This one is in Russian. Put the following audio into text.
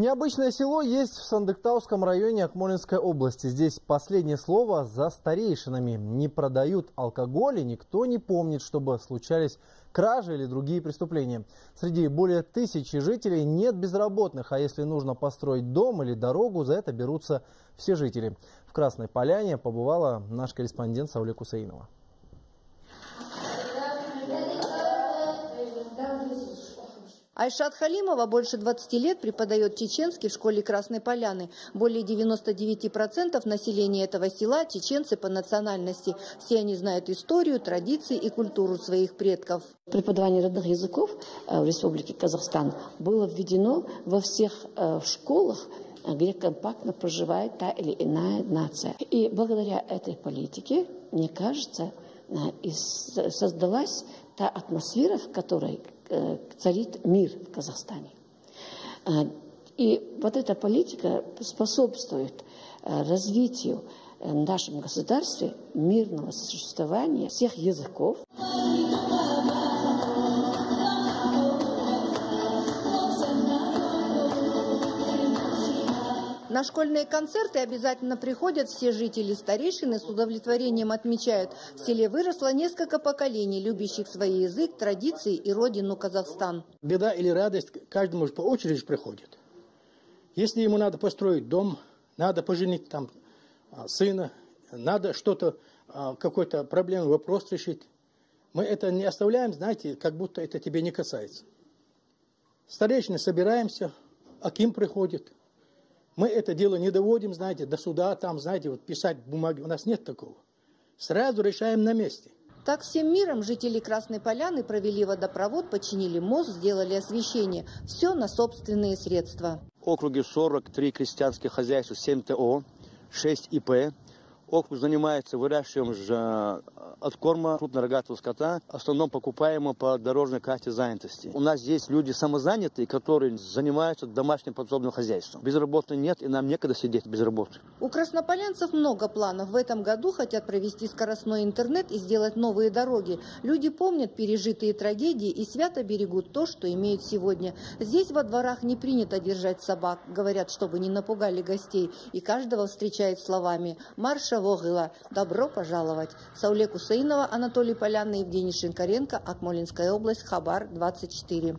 Необычное село есть в Сандыктауском районе Акмолинской области. Здесь последнее слово за старейшинами. Не продают алкоголь, и никто не помнит, чтобы случались кражи или другие преступления. Среди более 1000 жителей нет безработных, а если нужно построить дом или дорогу, за это берутся все жители. В Красной Поляне побывала наш корреспондент Сауле Кусаинова. Айшат Халимова больше 20 лет преподает чеченский в школе Красной Поляны. Более 99% населения этого села – чеченцы по национальности. Все они знают историю, традиции и культуру своих предков. Преподавание родных языков в Республике Казахстан было введено во всех школах, где компактно проживает та или иная нация. И благодаря этой политике, мне кажется, создалась та атмосфера, в которой царит мир в Казахстане. И вот эта политика способствует развитию в нашем государстве мирного сосуществования всех языков. На школьные концерты обязательно приходят все жители. Старейшины с удовлетворением отмечают, в селе выросло несколько поколений, любящих свой язык, традиции и родину Казахстан. Беда или радость каждому по очереди приходит. Если ему надо построить дом, надо поженить там сына, надо что-то, какой-то проблемный вопрос решить, мы это не оставляем, знаете, как будто это тебе не касается. Старейшины собираемся, аким приходит. Мы это дело не доводим, знаете, до суда, там, знаете, вот писать бумаги, у нас нет такого. Сразу решаем на месте. Так всем миром жители Красной Поляны провели водопровод, починили мост, сделали освещение. Все на собственные средства. В округе 43 крестьянских хозяйства, 7 ТО, 6 ИП. Округ занимается выращиванием откорма крупнорогатого скота, в основном покупаемого по дорожной карте занятости. У нас есть люди самозанятые, которые занимаются домашним подсобным хозяйством. Без работы нет, и нам некогда сидеть без работы. У краснополянцев много планов. В этом году хотят провести скоростной интернет и сделать новые дороги. Люди помнят пережитые трагедии и свято берегут то, что имеют сегодня. Здесь во дворах не принято держать собак. Говорят, чтобы не напугали гостей. И каждого встречают словами «Марша Вогыла! Добро пожаловать!» Сауле Кусаинова, Анатолий Полянный, Евгений Шинкаренко, Акмолинская область, Хабар 24.